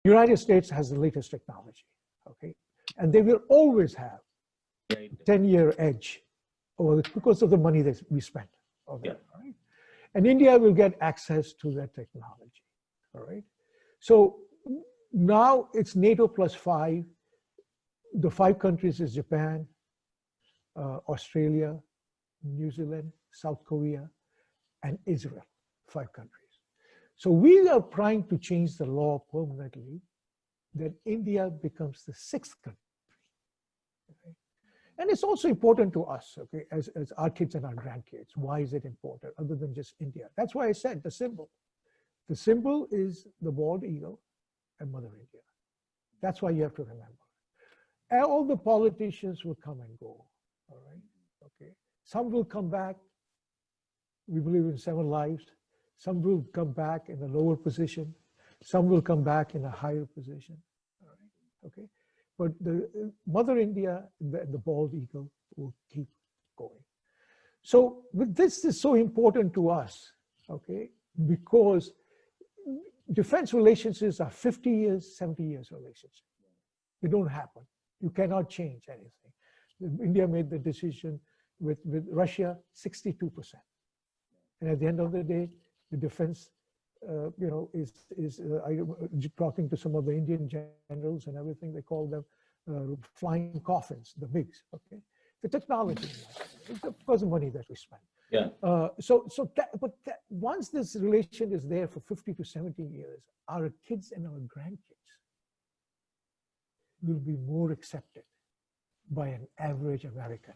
United States has the latest technology, okay? And they will always have a 10-year edge because of the money that we spent. Okay, right? And India will get access to that technology, all right? So now it's NATO +5. The 5 countries is Japan, Australia, New Zealand, South Korea, and Israel, 5 countries. So we are trying to change the law permanently that India becomes the 6th country. Okay? And it's also important to us, okay, as our kids and our grandkids. Why is it important other than just India? That's why I said the symbol. The symbol is the bald eagle and Mother India. That's why you have to remember. And all the politicians will come and go, all right? Okay. Some will come back. We believe in 7 lives. Some will come back in a lower position. Some will come back in a higher position, all right? Okay. But the Mother India and the bald eagle will keep going. So this is so important to us, okay? Because defense relationships are 50 years, 70 years relationship. They don't happen. You cannot change anything. India made the decision with Russia, 62%. And at the end of the day, the defense, talking to some of the Indian generals and everything, they call them flying coffins, the MiGs, okay? The technology, because of money that we spend. Yeah. Once this relation is there for 50 to 70 years, our kids and our grandkids will be more accepted by an average American.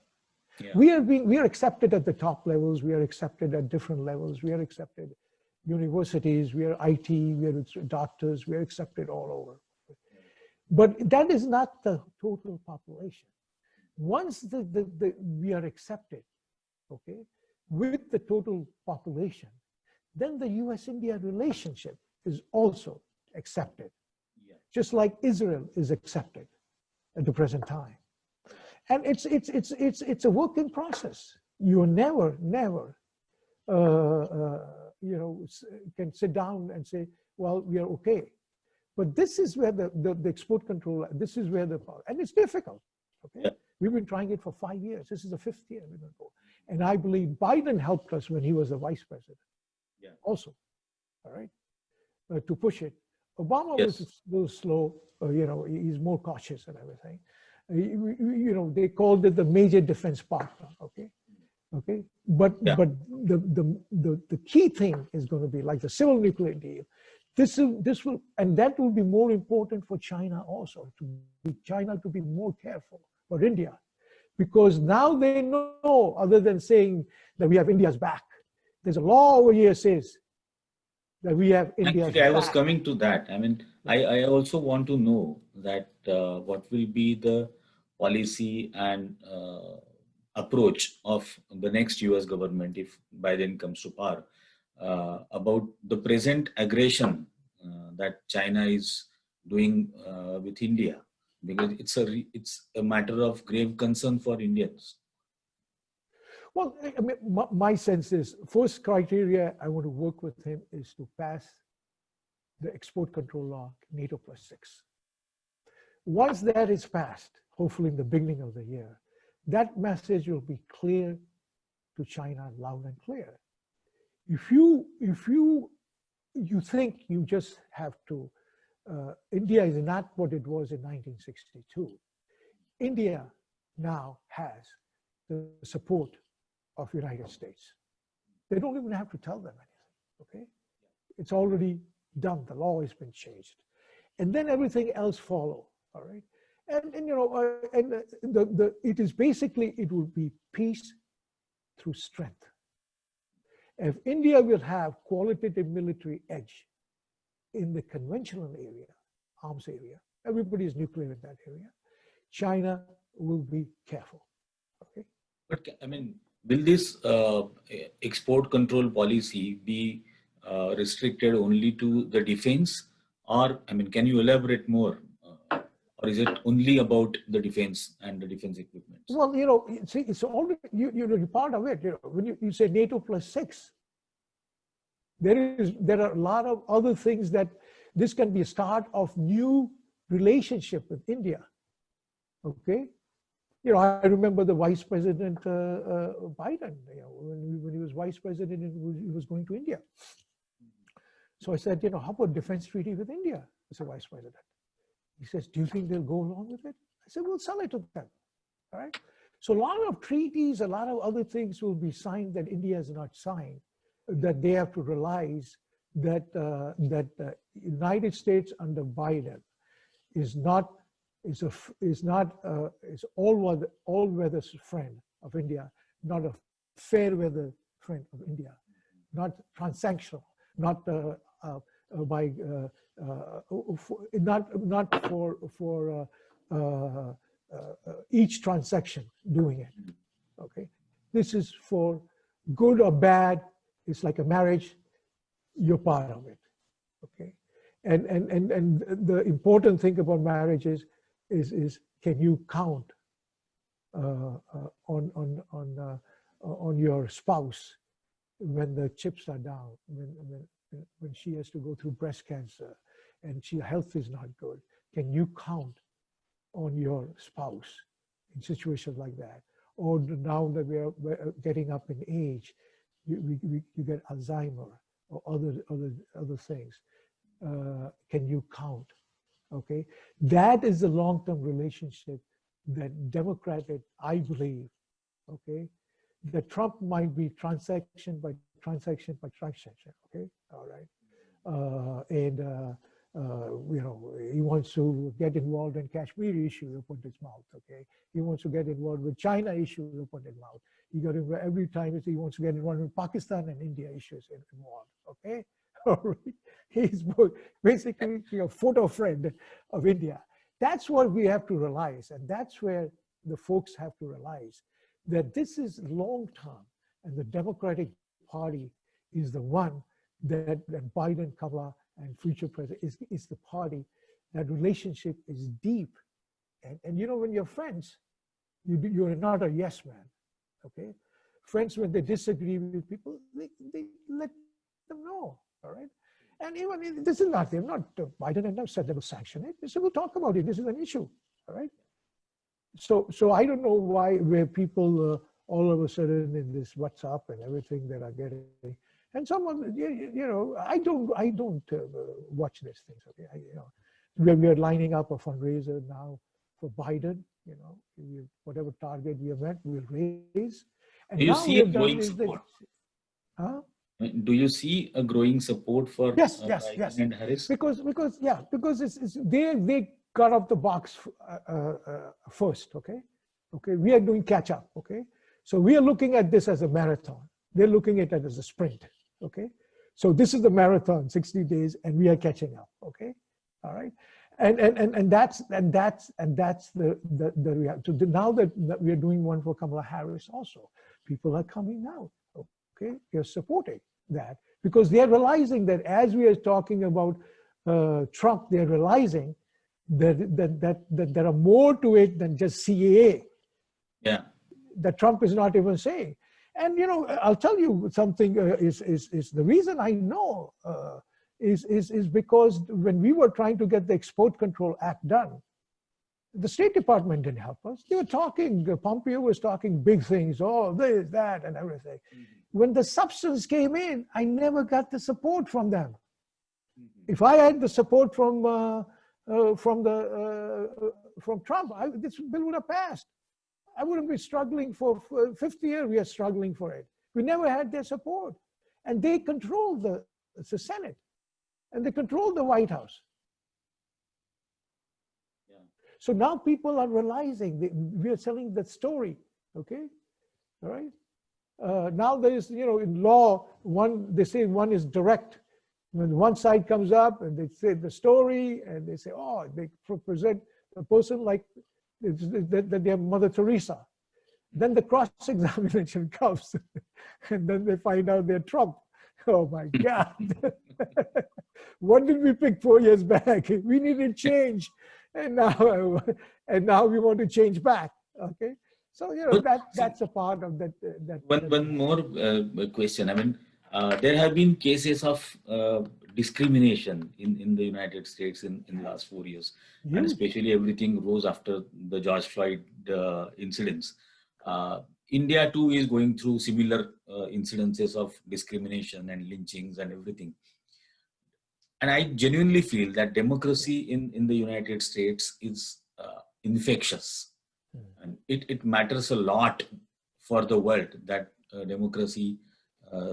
Yeah. We are accepted at the top levels. We are accepted at different levels. We are accepted universities. We are IT. We are doctors. We are accepted all over. But that is not the total population. Once we are accepted, okay, with the total population, then the US-India relationship is also accepted, just like Israel is accepted at the present time. And it's a work in process. You never can sit down and say, well, we are okay. But this is where the export control, this is where and it's difficult, okay? Yeah. We've been trying it for 5 years. This is the 5th year we're going to go. And I believe Biden helped us when he was the vice president. Yeah. Also, all right, to push it. Obama was a little slow, he's more cautious and everything. They called it the major defense partner, okay? Okay, but the key thing is going to be like the civil nuclear deal. This will, and that will be more important for China also, China to be more careful, for India, because now they know, other than saying that we have India's back, there's a law over here says that we have India's back. I was coming to that. I mean, I also want to know that what will be the policy and approach of the next US government if Biden comes to power about the present aggression that China is doing with India, because it's a matter of grave concern for Indians. Well, I mean, my sense is, first criteria I want to work with him is to pass the export control law, NATO +6. Once that is passed, hopefully in the beginning of the year, that message will be clear to China, loud and clear. If you think you just have to, India is not what it was in 1962. India now has the support of United States. They don't even have to tell them anything, okay? It's already done, the law has been changed. And then everything else follow, all right? It is basically, it will be peace through strength. If India will have qualitative military edge in the conventional area, arms area, everybody is nuclear in that area, China will be careful, okay? But I mean, will this export control policy be restricted only to the defense, or I mean, can you elaborate more? Or is it only about the defense and the defense equipment? Well, see, it's already, you're part of it. When you say NATO +6, there are a lot of other things that This can be a start of new relationship with India. Okay, you know, I remember the Vice President Biden. You know, when he was Vice President, he was going to India. So I said, you know, how about defense treaty with India, Mr. Vice President? He says, do you think they'll go along with it? I said, we'll sell it to them. All right. So a lot of treaties, a lot of other things will be signed that India has not signed, that they have to realize that United States under Biden is all-weather friend of India, not a fair weather friend of India, not transactional, not for each transaction doing it. Okay, this is for good or bad. It's like a marriage. You're part of it. Okay, and the important thing about marriage is can you count on your spouse when the chips are down, when she has to go through breast cancer and her health is not good? Can you count on your spouse in situations like that? Or now that we're getting up in age, you get Alzheimer or other things. Can you count? Okay, that is the long-term relationship that Democratic, I believe. Okay, that Trump might be transaction by transaction by transaction. Okay, all right, you know, he wants to get involved in Kashmir issue, he opened his mouth. Okay, he wants to get involved with China issue, he opened his mouth. He got involved every time he wants to get involved with Pakistan and India issues involved. Okay, all right. He's basically a photo friend of India. That's what we have to realize, and that's where the folks have to realize that this is long term, and the Democratic Party is the one that Biden, Kamala, and future president is the party. That relationship is deep, and you know, when you're friends, you're not a yes man. Okay, friends, when they disagree with people, they let them know. All right. And even this is not, Biden and not said they will sanction it. They said, we'll talk about it. This is an issue. All right. So I don't know where people all of a sudden in this WhatsApp and everything that are getting, and someone, you know, I don't watch these things. Okay. You know, we are lining up a fundraiser now for Biden. You know, whatever target we have met, we'll raise. And do you now see a growing support? Do you see a growing support for Biden and Harris? Because they got off the box first. Okay, we are doing catch up. Okay, so we are looking at this as a marathon. They're looking at it as a sprint. Okay, so this is the marathon, 60 days, and we are catching up. Okay, all right, and that's the reality. So now that we are doing one for Kamala Harris, also people are coming out. Okay, they're supporting that because they're realizing that as we are talking about Trump, they're realizing that there are more to it than just CAA. Yeah, that Trump is not even saying. And you know, I'll tell you something. Is the reason I know is because when we were trying to get the Export Control Act done, the State Department didn't help us. They were talking, Pompeo was talking big things, oh, this, that, and everything. When the substance came in, I never got the support from them. If I had the support from Trump, this bill would have passed. I wouldn't be struggling for 50 years. We are struggling for it. We never had their support. And they control the Senate, and they control the White House. So now people are realizing we are selling that story, okay? All right? Now there is, you know, in law, they say one is direct. When one side comes up and they say the story and they say, oh, they present a person like that they have Mother Teresa. Then the cross-examination comes and then they find out they're Trump. Oh my God. What did we pick 4 years back? We needed change. And now we want to change back. Okay, so you know that's a part of that. One more question. I mean, there have been cases of discrimination in the United States in the last 4 years. And Huge. especially everything rose after the George Floyd incidents. India too is going through similar incidences of discrimination and lynchings and everything. And I genuinely feel that democracy in the United States is infectious. And it matters a lot for the world that democracy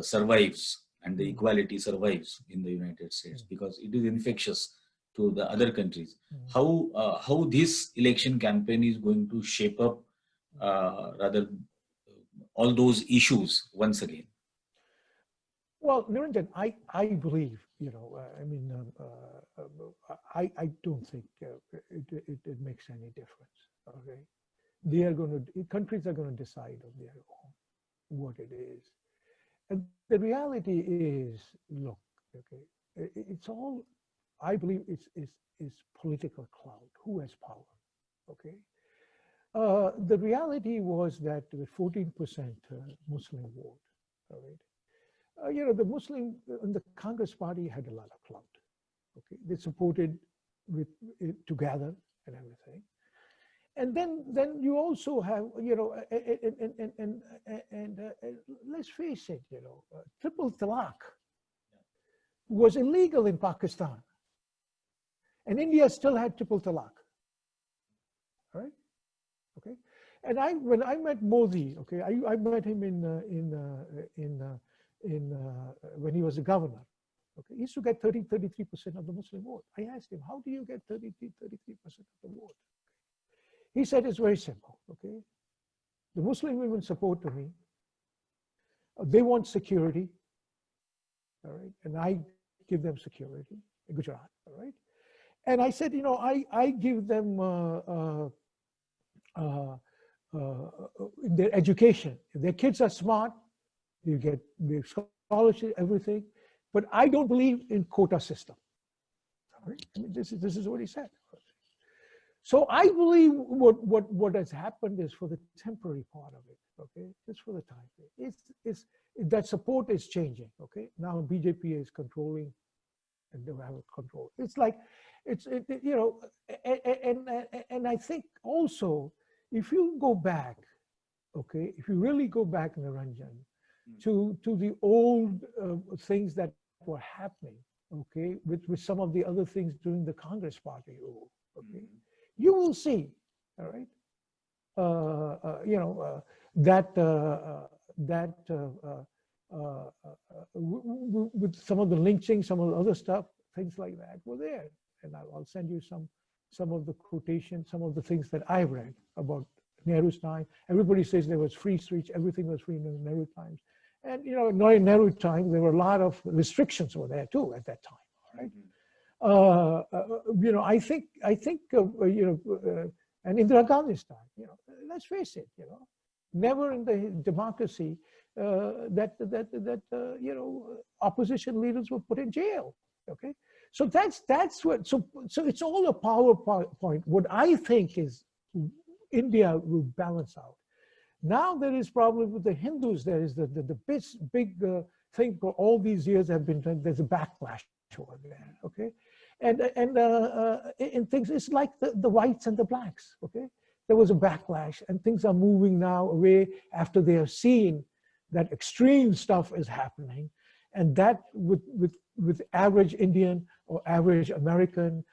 survives and the equality survives in the United States, because it is infectious to the other countries. How this election campaign is going to shape up rather all those issues once again? Well, Niranjan, I believe, I don't think it makes any difference. Okay, countries are going to decide on their own what it is, and the reality is, look, okay, it's all, I believe, is political clout. Who has power? Okay. The reality was that the 14% Muslim vote, all right. The Muslim and the Congress party had a lot of clout. Okay, they supported with it together and everything. And then you also have, let's face it, triple talaq was illegal in Pakistan, and India still had triple talaq. All right. Okay. And when I met Modi, okay, I met him when he was a governor. Okay, he used to get 33% of the Muslim vote. I asked him, how do you get 33% of the vote? He said, it's very simple. Okay, the Muslim women support me. They want security. All right, and I give them security in Gujarat. All right, and I said, I give them in their education. If their kids are smart, you get the scholarship, everything. But I don't believe in quota system. All right? I mean, this is what he said. So I believe what has happened is for the temporary part of it. Okay, just for the time being. It's that support is changing. Okay, now BJP is controlling, and they have control. It's like and I think also, if you go back, okay, if you really go back, Niranjan, to the old things that were happening, okay, with some of the other things during the Congress party rule, okay, you will see, all right, with some of the lynching, some of the other stuff, things like that were there. And I'll send you some of the quotations, some of the things that I read about Nehru's time. Everybody says there was free speech, everything was free in Nehru times. And in Nehru time, there were a lot of restrictions were there too at that time, right? I think, and Indira Gandhi's time, let's face it, never in the democracy opposition leaders were put in jail, okay? So that's what, so it's all a power point. What I think is India will balance out. Now there is probably with the Hindus, there is the big thing for all these years have been, there's a backlash over there, okay? And things, it's like the whites and the blacks, okay? There was a backlash and things are moving now away after they have seen that extreme stuff is happening. And that with average Indian or average American,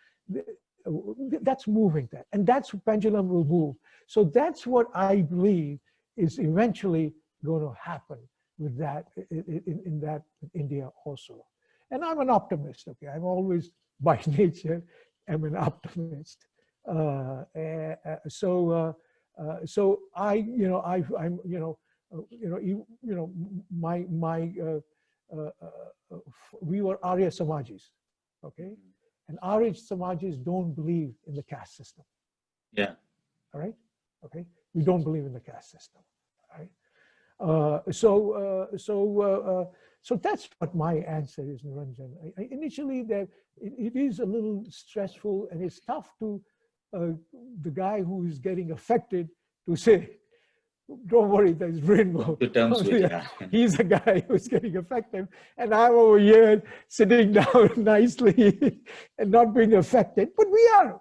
that's moving that. And that's pendulum will move. So that's what I believe is eventually going to happen with that, in India also. And I'm an optimist, okay? I'm always, by nature, I'm an optimist. So I, I'm, we were Arya Samajis, okay? And Arya Samajis don't believe in the caste system. Yeah. All right? Okay? We don't believe in the caste system. All right? So that's what my answer is, Niranjan. Initially, it is a little stressful and it's tough to the guy who is getting affected to say, don't worry, there's rainbow. To terms with, yeah. He's the guy who's getting affected, and I'm over here sitting down nicely and not being affected. But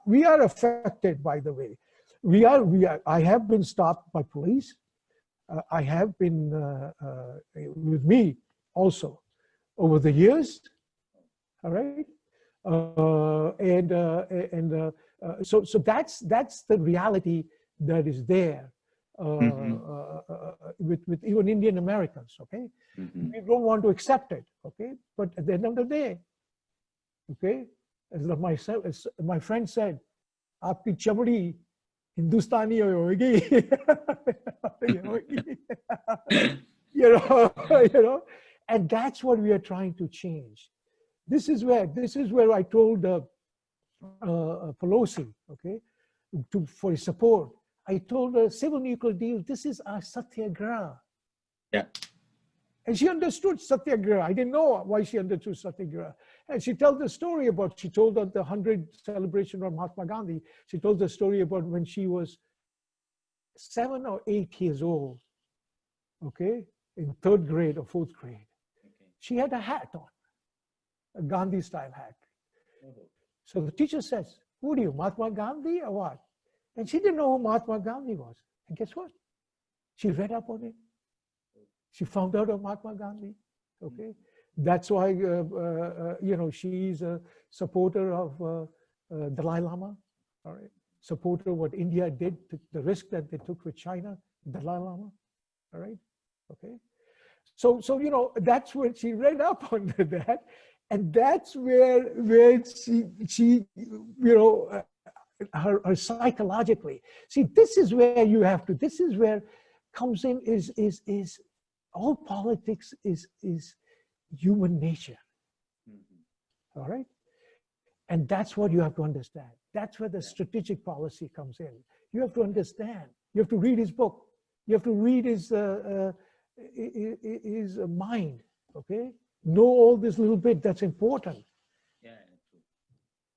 we are affected, by the way. We are. I have been stopped by police. I have been with me also over the years. All right, so that's the reality that is there. With even Indian Americans, okay? We don't want to accept it, okay? But at the end of the day, okay, as my friend said, "Aapki chamdi Hindustani hogi," you know, and that's what we are trying to change. This is where I told Pelosi, okay, for his support. I told her, civil nuclear deal, this is our satyagraha. Yeah. And she understood satyagraha. I didn't know why she understood satyagraha. And she told the story about, she told at the 100th celebration of Mahatma Gandhi, she told the story about when she was 7 or 8 years old, okay, in 3rd grade or 4th grade. Okay. She had a hat on, a Gandhi style hat. So the teacher says, "Who are you, Mahatma Gandhi or what?" And she didn't know who Mahatma Gandhi was. And guess what? She read up on it. She found out of Mahatma Gandhi. Okay, that's why you know, she's a supporter of Dalai Lama. All right, supporter of what India did, the risk that they took with China, Dalai Lama. All right, okay. So you know, that's when she read up on that, and that's where she you know. Her psychologically. See, this is where you have to, this is where comes in is all politics is human nature. All right? And that's what you have to understand. That's where the strategic policy comes in. You have to understand. You have to read his book. You have to read his mind, okay? Know all this little bit, that's important. Yeah.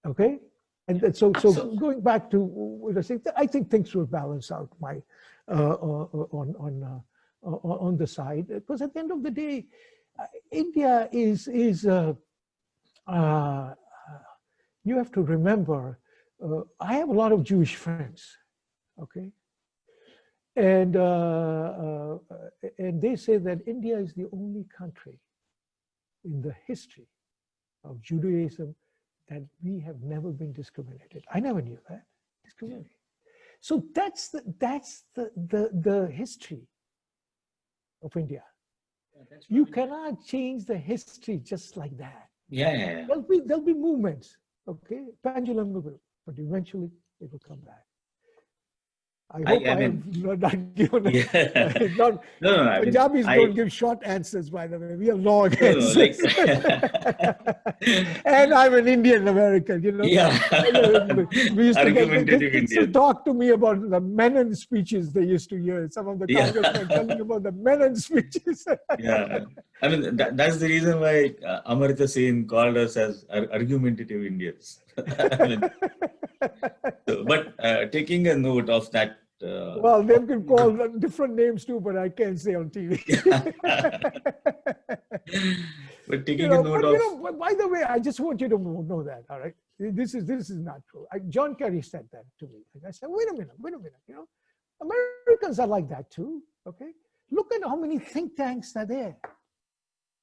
Okay? And so going back to what I think, I think things will balance out on the side, because at the end of the day, India is you have to remember, I have a lot of Jewish friends, okay, and they say that India is the only country in the history of Judaism that we have never been discriminated. I never knew that. Discriminated. So that's the history of India. Yeah, you cannot change the history just like that. Yeah. There'll be movements, okay? Pendulum will, but eventually it will come back. I hope I have not given Punjabis don't give short answers, by the way. We have long answers. And I'm an Indian American, you know. Yeah. We used to get talk to me about the Menon speeches they used to hear. Some of the congressmen telling about the Menon speeches. Yeah. I mean, that's the reason why Amartya Sen called us as argumentative Indians. I mean, but taking a note of that. Well, they can call different names too, but I can't say on TV. But taking a note of. You know, by the way, I just want you to know that. All right, this is not true. John Kerry said that to me. And I said, wait a minute. You know, Americans are like that too. Okay, look at how many think tanks are there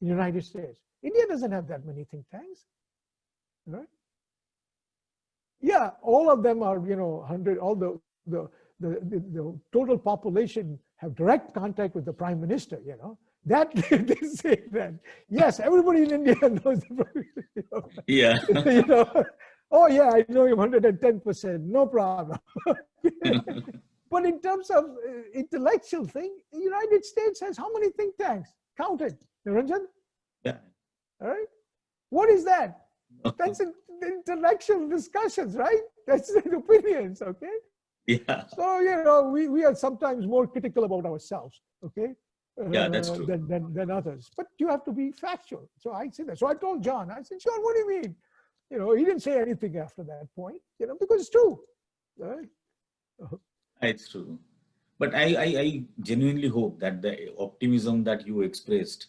in the United States. India doesn't have that many think tanks. Right? Yeah, all of them are, you know, 100. All the total population have direct contact with the prime minister, you know. That they say that. Yes, everybody in India knows the prime minister. You know? Yeah. You know, oh yeah, I know him 110%, no problem. But in terms of intellectual thing, the United States has how many think tanks? Count it, Niranjan? Yeah. All right. What is that? That's intellectual discussions, right? That's opinions, okay? Yeah. So, you know, we are sometimes more critical about ourselves, okay? Yeah, that's true. Than others. But you have to be factual. So I said that. So I told John, I said, John, what do you mean? You know, he didn't say anything after that point, you know, because it's true. Right? It's true. But I genuinely hope that the optimism that you expressed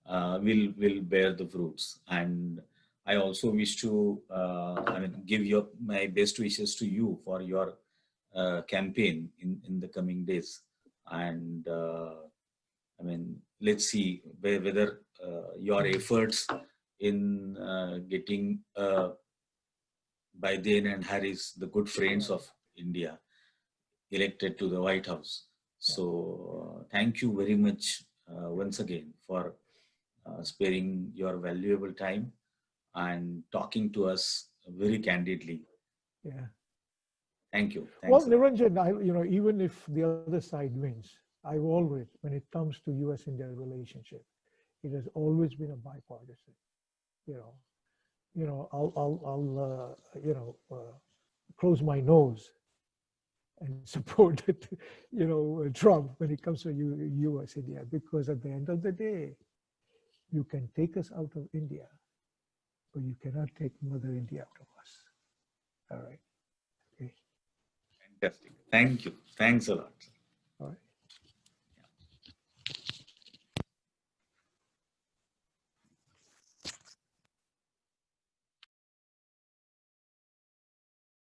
will bear the fruits. And I also wish to give my best wishes to you for your campaign in the coming days. And let's see whether your efforts in getting Biden and Harris, the good friends of India, elected to the White House. So thank you very much once again for sparing your valuable time and talking to us very candidly. Yeah. Thank you. Well, Thanks a lot. Niranjan, even if the other side wins, I've always, when it comes to U.S.-India relationship, it has always been a bipartisan. I'll close my nose and support Trump when it comes to U.S.-India, because at the end of the day, you can take us out of India, but you cannot take Mother India out of us. All right. Okay. Fantastic. Thank you. Thanks a lot.